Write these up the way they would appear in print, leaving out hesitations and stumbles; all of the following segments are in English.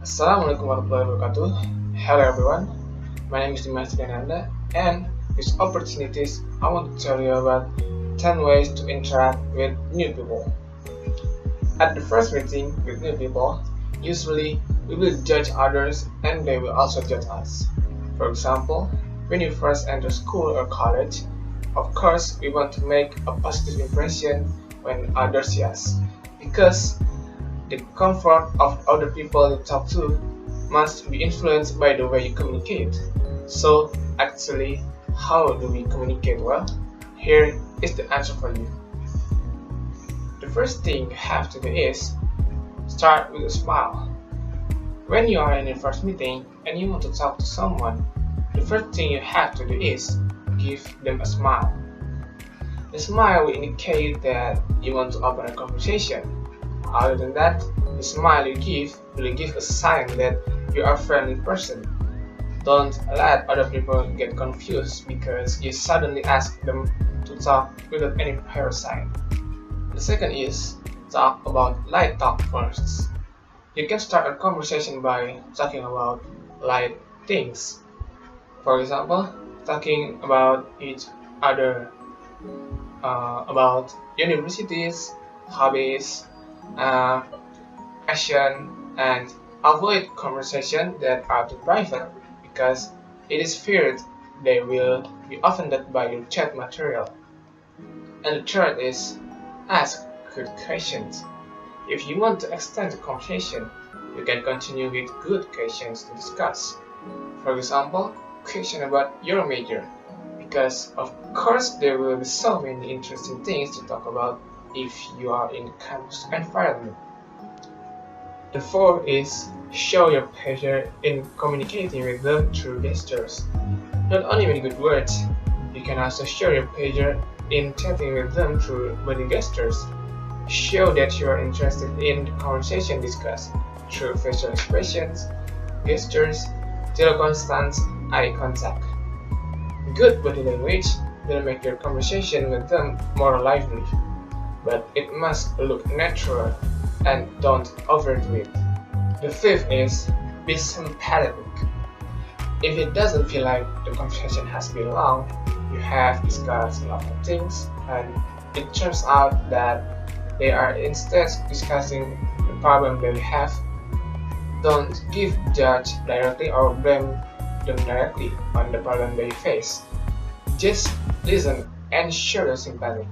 Assalamualaikum warahmatullahi wabarakatuh. Hello everyone, my name is Dimas Gananda, and with opportunities I want to tell you about 10 ways to interact with new people. At the first meeting with new people, usually we will judge others and they will also judge us. For example, when you first enter school or college, of course we want to make a positive impression when others see us, because the comfort of other people you talk to must be influenced by the way you communicate. So, actually, how do we communicate well? Here is the answer for you. The first thing you have to do is start with a smile. When you are in your first meeting and you want to talk to someone, the first thing you have to do is give them a smile. The smile will indicate that you want to open a conversation. Other than that, the smile you give will give a sign that you are a friendly person. Don't let other people get confused because you suddenly ask them to talk without any prior sign. The second is talk about light talk first. You can start a conversation by talking about light things. For example, talking about each other, about universities, hobbies, uh, passion, and avoid conversations that are too private because it is feared they will be offended by your chat material. And the third is ask good questions. If you want to extend the conversation, you can continue with good questions to discuss. For example, question about your major, because of course there will be so many interesting things to talk about if you are in campus environment. The fourth is show your pleasure in communicating with them through gestures. Not only with good words, you can also show your pleasure in chatting with them through body gestures. Show that you are interested in the conversation discussed through facial expressions, gestures, constant eye contact. Good body language will make your conversation with them more lively, but it must look natural and don't overdo it. The fifth is be sympathetic. If it doesn't feel like the conversation has been long, you have discussed a lot of things, and it turns out that they are instead discussing the problem they have, don't judge directly or blame them directly on the problem they face. Just listen and show your sympathy.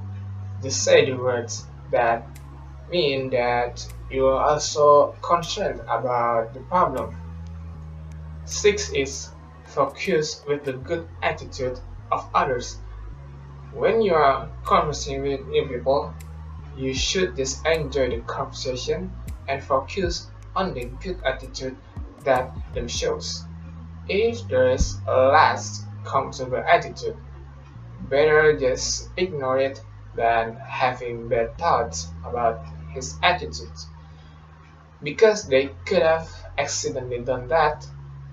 Just say the words that mean that you are also concerned about the problem. 6 is focus with the good attitude of others. When you are conversing with new people, you should just enjoy the conversation and focus on the good attitude that them shows. If there is a less comfortable attitude, better just ignore it than having bad thoughts about his attitude, because they could have accidentally done that,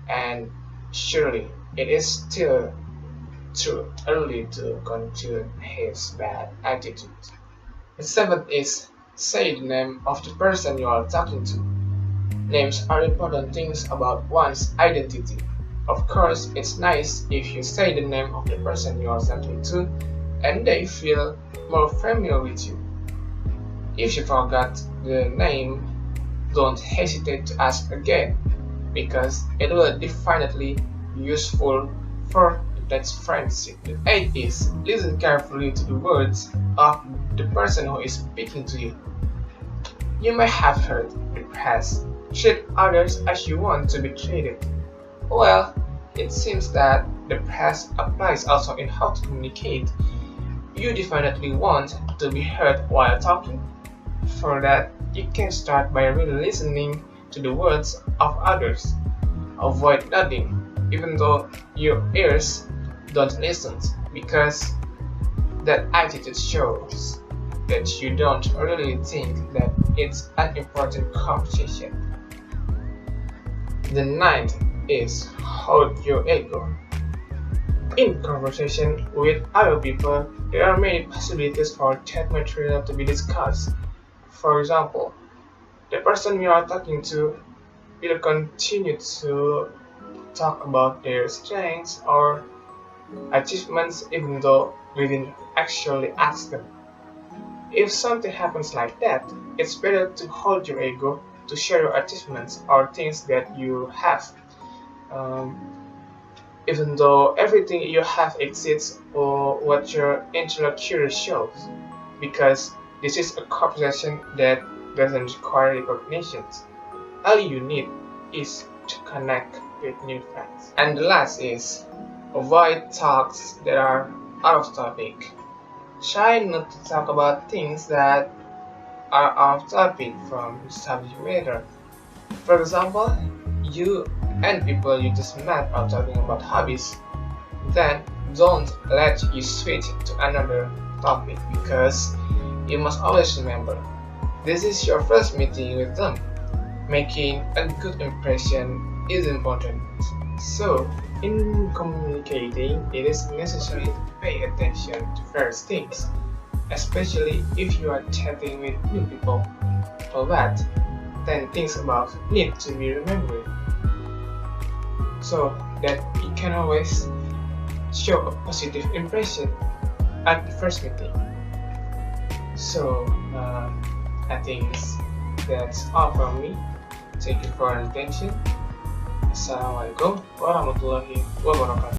and surely it is still too early to continue his bad attitude. The seventh is say the name of the person you are talking to. Names are important things about one's identity. Of course, it's nice if you say the name of the person you are talking to and they feel more familiar with you. If you forgot the name, don't hesitate to ask again, because it will definitely be useful for that friendship. The eighth is listen carefully to the words of the person who is speaking to you. You may have heard the phrase, treat others as you want to be treated. Well, it seems that the phrase applies also in how to communicate. You definitely want to be heard while talking. For that, you can start by really listening to the words of others. Avoid nodding, even though your ears don't listen, because that attitude shows that you don't really think that it's an important conversation. The ninth is hold your ego. In conversation with other people, there are many possibilities for chat material to be discussed. For example, the person you are talking to will continue to talk about their strengths or achievements even though we didn't actually ask them. If something happens like that, it's better to hold your ego to share your achievements or things that you have, um, even though everything you have exceeds or what your interlocutor shows, because this is a conversation that doesn't require recognition. All you need is to connect with new friends. And the last is avoid talks that are out of topic. Try not to talk about things that are out of topic from the subject matter. For example, you and people you just met are talking about hobbies, then don't let you switch to another topic because you must always remember this is your first meeting with them. Making a good impression is important. So, in communicating, it is necessary to pay attention to various things, especially if you are chatting with new people. For that, 10 things about need to be remembered so that you can always show a positive impression at the first meeting. So, I think that's all from me. Thank you for your attention. Assalamualaikum warahmatullahi wabarakatuh.